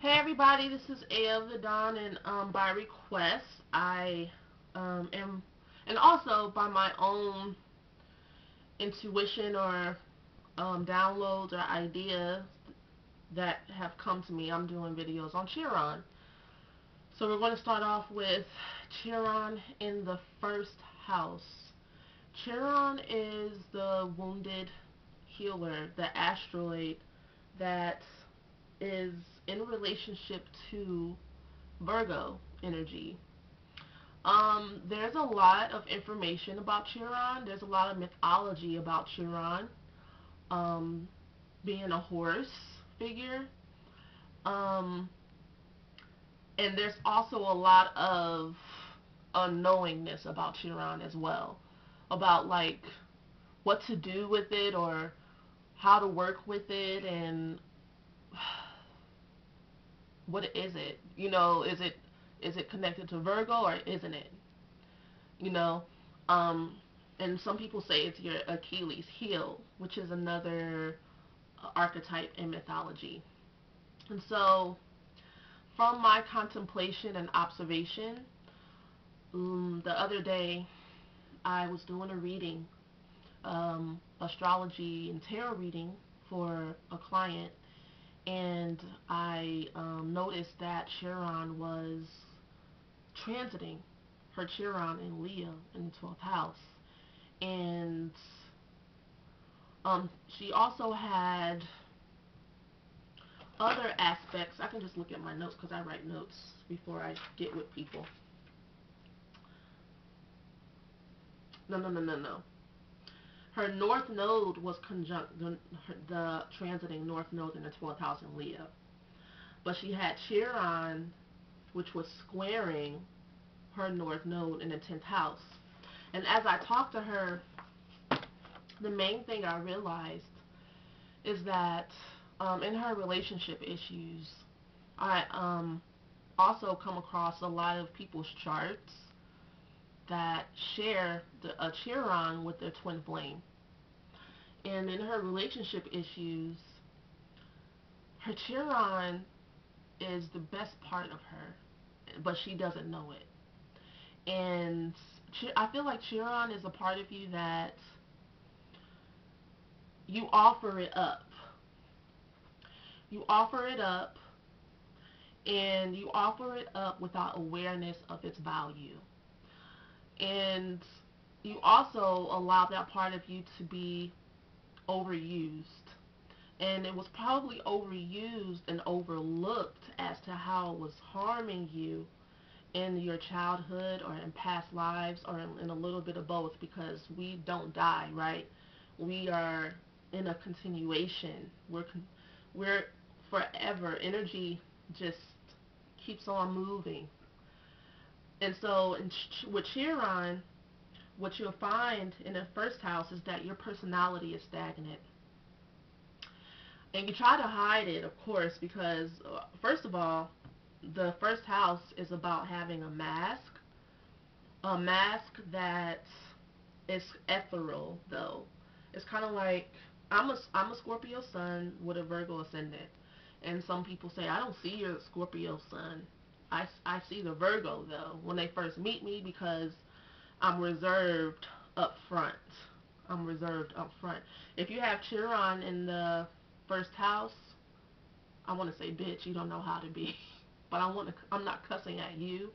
Hey everybody, this is A of the Dawn, and by request, I am, and also by my own intuition or downloads or ideas that have come to me, I'm doing videos on Chiron. So we're going to start off with Chiron in the first house. Chiron is the wounded healer, the asteroid that is in relationship to Virgo energy. There's a lot of information about Chiron. There's a lot of mythology about Chiron being a horse figure. Um, and there's also a lot of unknowingness about Chiron as well. About like what to do with it or how to work with it and what is it? Is it connected to Virgo or isn't it? You know, um, and some people say it's your Achilles heel, which is another archetype in mythology. And so, from my contemplation and observation, the other day I was doing a reading, astrology and tarot reading for a client, and I noticed that Chiron was transiting her Chiron in Leo in the 12th house. And she also had other aspects. I can just look at my notes because I write notes before I get with people. No. Her north node was conjunct the transiting north node in the 12th house in Leo. But she had Chiron, which was squaring her north node in the 10th house. And as I talked to her, the main thing I realized is that in her relationship issues, I also come across a lot of people's charts that share a Chiron with their twin flame. And in her relationship issues, her Chiron is the best part of her, but she doesn't know it. And I feel like Chiron is a part of you that you offer it up. You offer it up, and you offer it up without awareness of its value. And you also allow that part of you to be overused. And it was probably overused and overlooked as to how it was harming you in your childhood or in past lives or in a little bit of both, because we don't die, right? We are in a continuation. We're forever. Energy just keeps on moving. And so with Chiron, what you'll find in the first house is that your personality is stagnant. And you try to hide it, of course, because first of all, the first house is about having a mask that is ethereal, though. It's kind of like I'm a Scorpio sun with a Virgo ascendant, and some people say I don't see your Scorpio sun. I see the Virgo though when they first meet me, because I'm reserved up front. I'm reserved up front. If you have Chiron in the first house, I want to say, bitch, you don't know how to be. But I'm not cussing at you.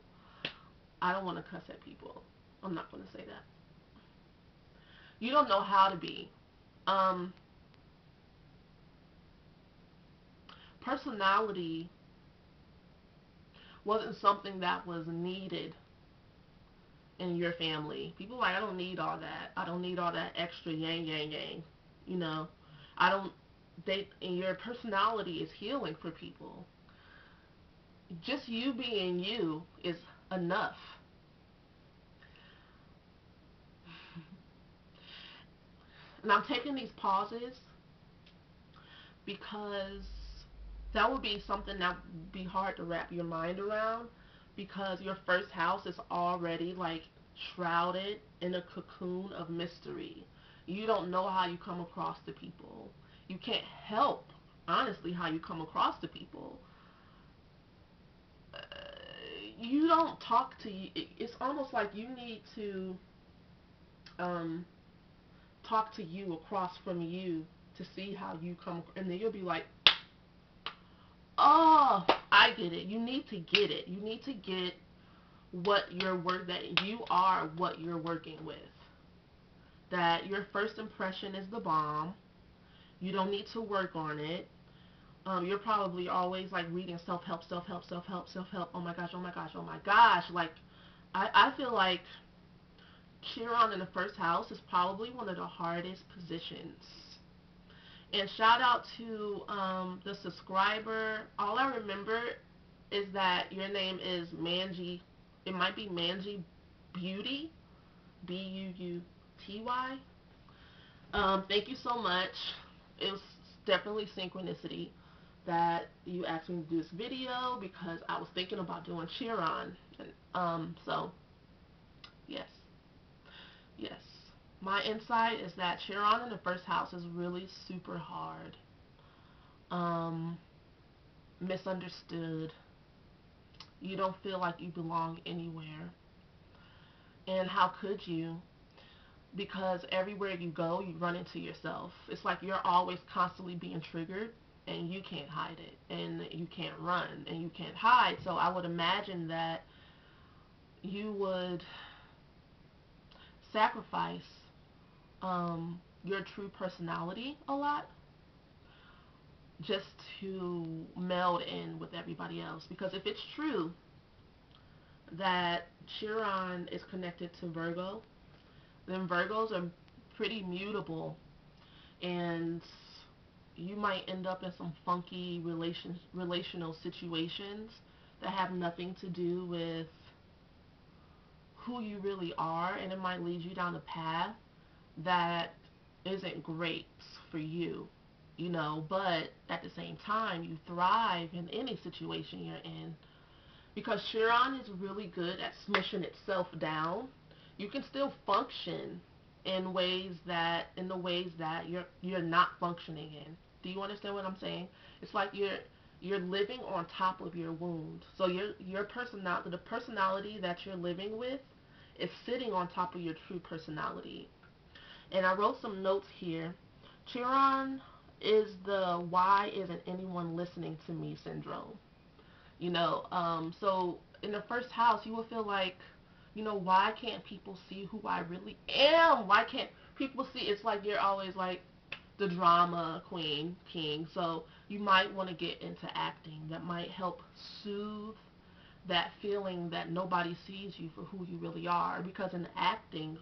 I don't want to cuss at people. I'm not going to say that. You don't know how to be. Personality wasn't something that was needed in your family. People like, I don't need all that. I don't need all that extra yang. You know, I don't. And your personality is healing for people. Just you being you is enough. And I'm taking these pauses because that would be something that would be hard to wrap your mind around, because your first house is already like shrouded in a cocoon of mystery. You don't know how you come across to people. You can't help, honestly, how you come across to people. you don't talk to you. It's almost like you need to um, talk to you across from you to see how you come, and then you'll be like, oh, I get it. You need to get it. You need to get what your work, that you are what you're working with. That your first impression is the bomb. You don't need to work on it. You're probably always like reading self-help, self-help, self-help, self-help. Oh my gosh, oh my gosh, oh my gosh. Like, I feel like Chiron in the first house is probably one of the hardest positions. And shout out to the subscriber. All I remember is that your name is Manji. It might be Manji Beauty, Buuty. Thank you so much. It was definitely synchronicity that you asked me to do this video because I was thinking about doing Chiron. So, yes. Yes. My insight is that Chiron in the first house is really super hard. Um, Misunderstood. You don't feel like you belong anywhere. And how could you? Because everywhere you go, you run into yourself. It's like you're always constantly being triggered, and you can't hide it, and you can't run, and you can't hide. So I would imagine that you would sacrifice your true personality a lot just to meld in with everybody else. Because if it's true that Chiron is connected to Virgo, then Virgos are pretty mutable, and you might end up in some funky relational situations that have nothing to do with who you really are, and it might lead you down a path that isn't great for you, but at the same time, you thrive in any situation you're in because Chiron is really good at smushing itself down. You can still function in the ways that you're not functioning in. Do you understand what I'm saying? It's like you're living on top of your wound. So the personality that you're living with is sitting on top of your true personality. And I wrote some notes here. Chiron is the why isn't anyone listening to me syndrome. So in the first house, you will feel like, why can't people see who I really am? Why can't people see? It's like you're always like the drama queen, king. So you might want to get into acting. That might help soothe that feeling that nobody sees you for who you really are. Because in acting,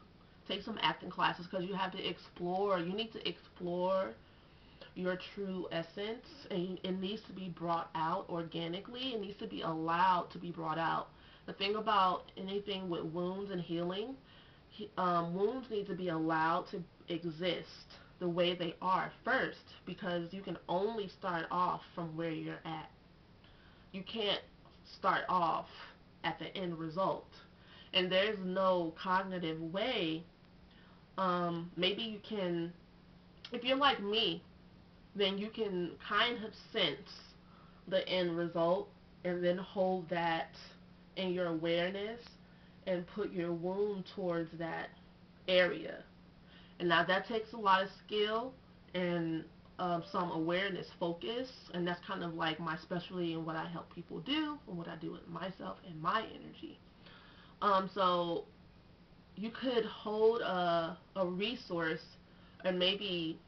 take some acting classes because you have to explore. You need to explore your true essence, and it needs to be brought out organically. It needs to be allowed to be brought out. The thing about anything with wounds and healing, wounds need to be allowed to exist the way they are first, because you can only start off from where you're at. You can't start off at the end result. And there's no cognitive way. Maybe you can, if you're like me, then you can kind of sense the end result and then hold that in your awareness and put your wound towards that area. And now that takes a lot of skill and some awareness focus, and that's kind of like my specialty and what I help people do and what I do with myself and my energy. So you could hold a resource or maybe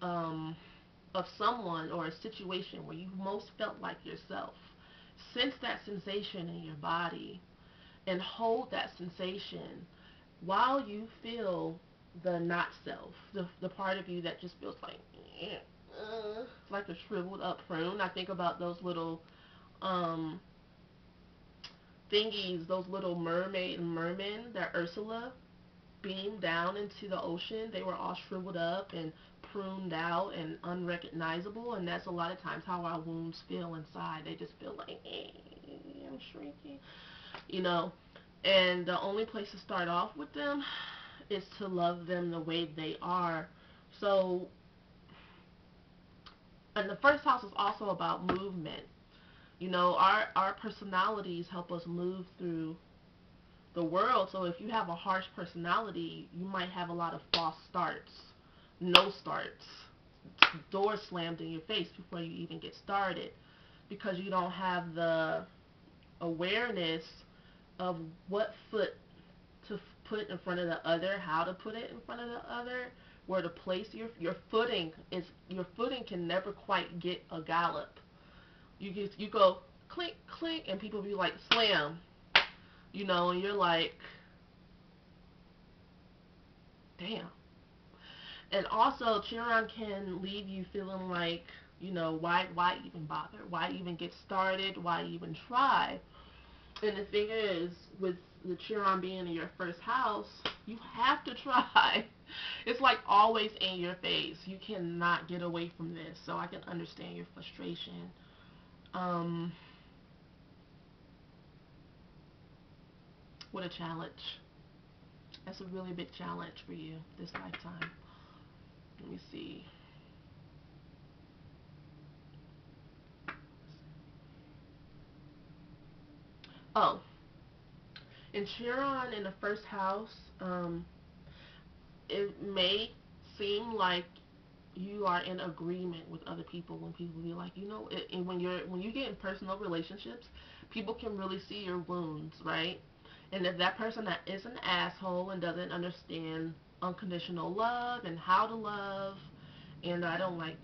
of someone or a situation where you most felt like yourself. Sense that sensation in your body and hold that sensation while you feel the not self, the part of you that just feels like, it's like a shriveled up prune. I think about those little thingies, those little mermaid and mermen that Ursula beamed down into the ocean. They were all shriveled up and pruned out and unrecognizable, and that's a lot of times how our wounds feel inside. They just feel like, I'm shrinking, and the only place to start off with them is to love them the way they are. So, and the first house is also about movement. You know, our personalities help us move through the world. So if you have a harsh personality, you might have a lot of false starts, no starts, doors slammed in your face before you even get started, because you don't have the awareness of what foot to put in front of the other, how to put it in front of the other, where to place your footing. Is your footing can never quite get a gallop. You go clink clink and people be like slam, you know, and you're like, damn. And also Chiron can leave you feeling like, you know, why even bother? Why even get started? Why even try? And the thing is, with the Chiron being in your first house, you have to try. It's like always in your face. You cannot get away from this. So I can understand your frustration. What a challenge. That's a really big challenge for you this lifetime. Let me see. Oh, in Chiron in the first house, it may seem like you are in agreement with other people when people be like, you know, and when you get in personal relationships, people can really see your wounds, right? And if that person that is an asshole and doesn't understand unconditional love and how to love, and I don't like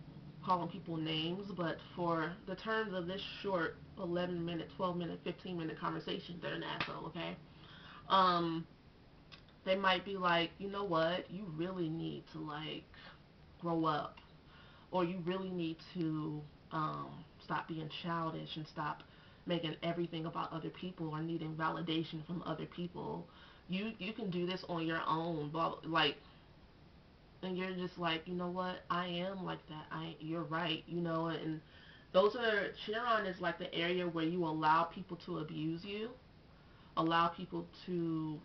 calling people names, but for the terms of this short 11-minute, 12-minute, 15-minute conversation, they're an asshole, okay? Um, they might be like, you know what, you really need to like grow up, or you really need to stop being childish and stop making everything about other people or needing validation from other people. You can do this on your own, blah, like, and you're just like, you know what, I am like that. You're right, you know, and those are Chiron is like the area where you allow people to abuse you, allow people to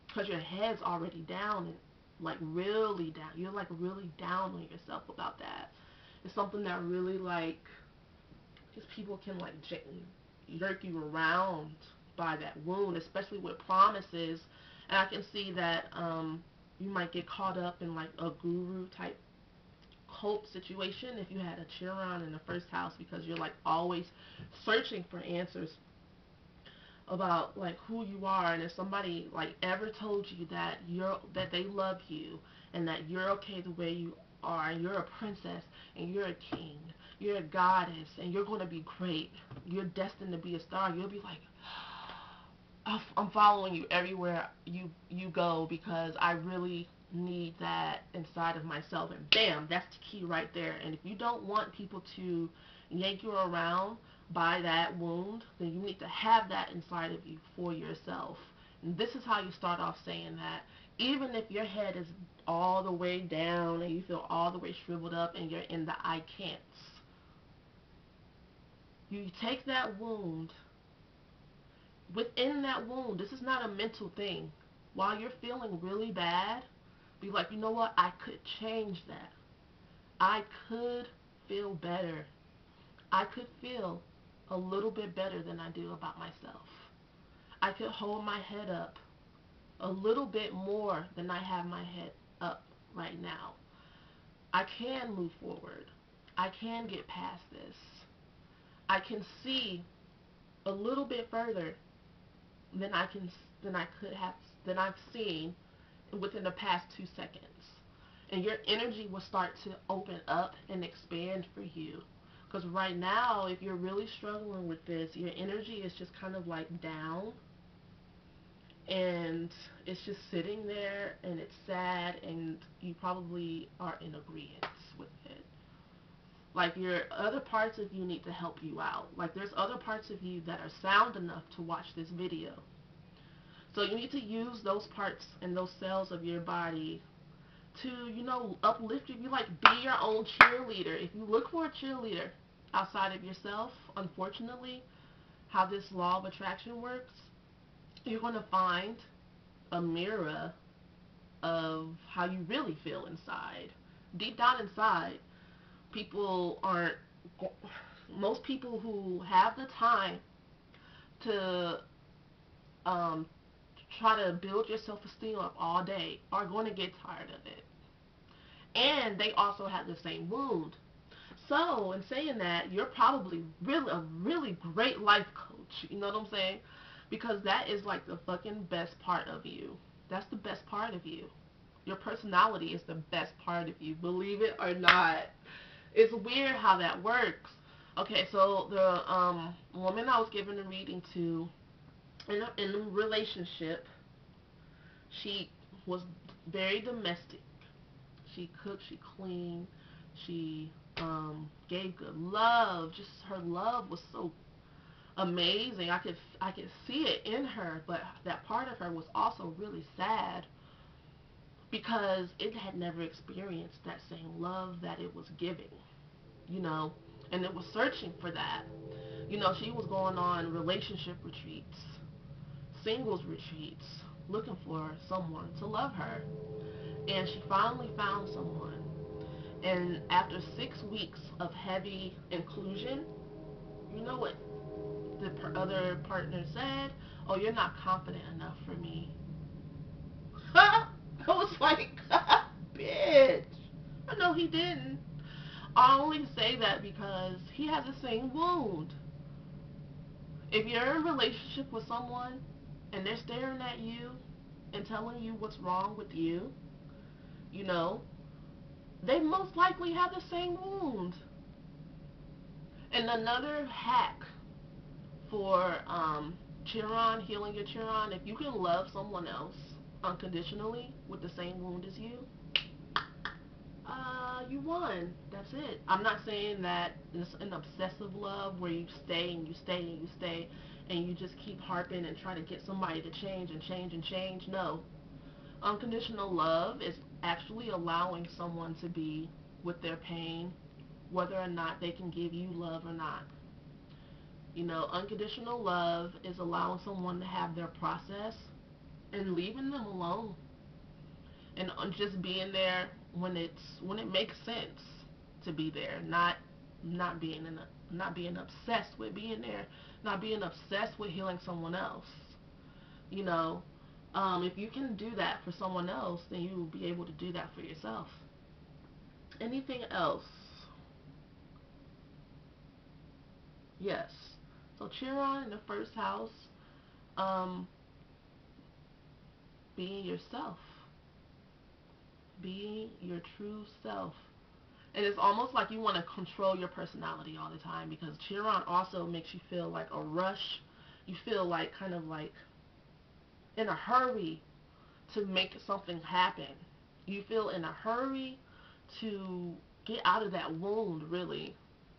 because your head's already down and like really down. You're like really down on yourself about that. It's something that really like, because people can like jerk you around by that wound, especially with promises. And I can see that you might get caught up in like a guru type cult situation if you had a Chiron in the first house, because you're like always searching for answers about like who you are, and if somebody like ever told you that that they love you and that you're okay the way you are, and you're a princess and you're a king, you're a goddess, and you're going to be great, you're destined to be a star, you'll be like, I'm following you everywhere you go because I really need that inside of myself. And bam, that's the key right there. And if you don't want people to yank you around by that wound, then you need to have that inside of you for yourself. And this is how you start off saying that. Even if your head is all the way down and you feel all the way shriveled up and you're in the I can'ts, you take that wound. Within that wound, this is not a mental thing. While you're feeling really bad, be like, you know what? I could change that. I could feel better. I could feel a little bit better than I do about myself. I could hold my head up a little bit more than I have my head up right now. I can move forward. I can get past this. I can see a little bit further than I could have than I've seen within the past 2 seconds. And your energy will start to open up and expand for you. Because right now, if you're really struggling with this, your energy is just kind of like down, and it's just sitting there, and it's sad, and you probably are in agreement with it. Like, your other parts of you need to help you out. Like, there's other parts of you that are sound enough to watch this video. So you need to use those parts and those cells of your body to, you know, uplift you. You like be your own cheerleader. If you look for a cheerleader outside of yourself, unfortunately, how this law of attraction works, you're going to find a mirror of how you really feel inside. Deep down inside, people aren't, Most people who have the time to um, try to build your self-esteem up all day are going to get tired of it. And they also have the same wound. So, in saying that, you're probably really a really great life coach. You know what I'm saying? Because that is like the fucking best part of you. That's the best part of you. Your personality is the best part of you. Believe it or not. It's weird how that works. Okay, so the woman I was giving a reading to in a relationship, she was very domestic. She cooked, she cleaned, she gave good love. Just her love was so amazing. I could see it in her, but that part of her was also really sad because it had never experienced that same love that it was giving, you know, and it was searching for that. You know, she was going on relationship retreats, singles retreats, looking for someone to love her. And she finally found someone. And after 6 weeks of heavy inclusion, you know what the other partner said? Oh, you're not confident enough for me. I was like, bitch. No, he didn't. I only say that because he has the same wound. If you're in a relationship with someone and they're staring at you and telling you what's wrong with you, you know, they most likely have the same wound. And another hack for Chiron, healing your Chiron, if you can love someone else unconditionally with the same wound as you, you won. That's it. I'm not saying that it's an obsessive love where you stay and you stay and you stay and you just keep harping and try to get somebody to change and change and change. No. Unconditional love is actually allowing someone to be with their pain, whether or not they can give you love or not. You know, unconditional love is allowing someone to have their process and leaving them alone and just being there when it makes sense to be there, not being obsessed with being there, not being obsessed with healing someone else. You know, if you can do that for someone else, then you will be able to do that for yourself. Anything else? Yes. So Chiron in the first house, um, being yourself, being your true self. And it's almost like you want to control your personality all the time because Chiron also makes you feel like a rush. You feel like kind of like in a hurry to make something happen. You feel in a hurry to get out of that wound, really.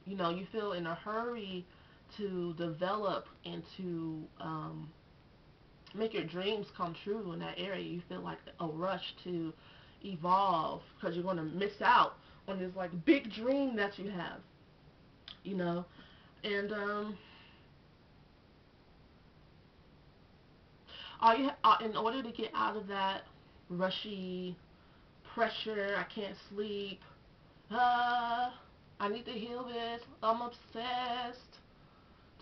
You know, you feel in a hurry to develop and to make your dreams come true in that area. You feel like a rush to evolve because you're going to miss out on this like big dream that you have, you know. And in order to get out of that rushy pressure, I can't sleep, I need to heal this, I'm obsessed,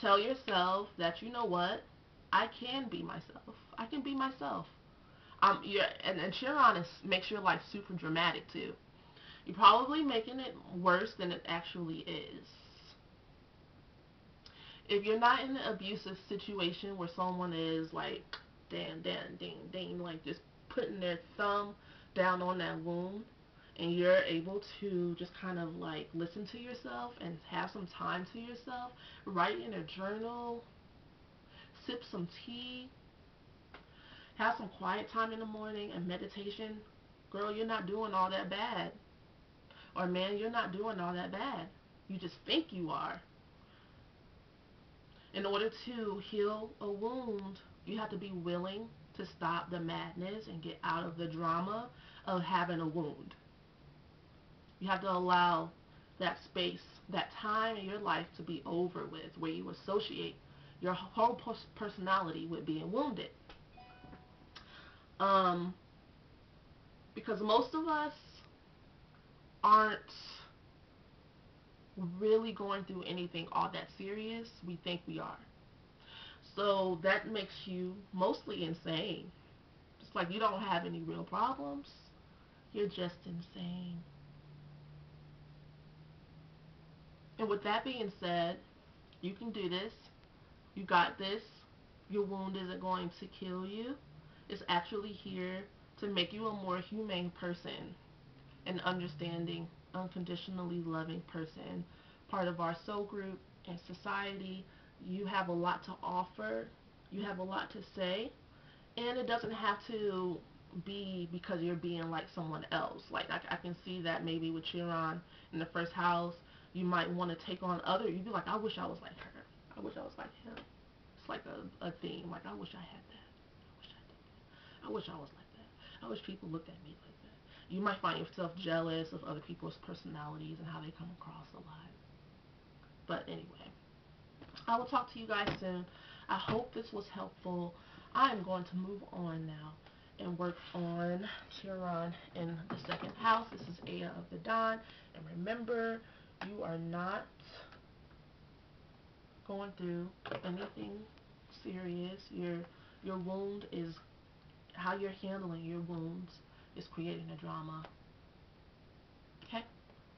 tell yourself that, you know what, I can be myself. I can be myself. And Chiron makes your life super dramatic too. You're probably making it worse than it actually is. If you're not in an abusive situation where someone is like, dan, dan, ding, ding, like just putting their thumb down on that wound, and you're able to just kind of like listen to yourself and have some time to yourself, write in a journal, sip some tea, have some quiet time in the morning and meditation, girl, you're not doing all that bad. Or man, you're not doing all that bad. You just think you are. In order to heal a wound, you have to be willing to stop the madness and get out of the drama of having a wound. You have to allow that space, that time in your life to be over with, where you associate your whole personality with being wounded. Um, because most of us aren't really going through anything all that serious, we think we are. So that makes you mostly insane. It's like you don't have any real problems. You're just insane. And with that being said, you can do this. You got this. Your wound isn't going to kill you. It's actually here to make you a more humane person, an understanding, unconditionally loving person, part of our soul group and society. You have a lot to offer. You have a lot to say. And it doesn't have to be because you're being like someone else. Like I can see that maybe with Chiron in the first house, you might want to take on other. You'd be like, I wish I was like her. I wish I was like him. It's like a theme. Like I wish I had that. I wish I did that. I wish I was like that. I wish people looked at me like that. You might find yourself jealous of other people's personalities and how they come across a lot. But anyway, I will talk to you guys soon. I hope this was helpful. I am going to move on now and work on Chiron in the second house. This is Aya of the Dawn. And remember, you are not going through anything serious. Your wound is how you're handling your wounds is creating a drama. Okay?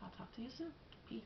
I'll talk to you soon. Peace.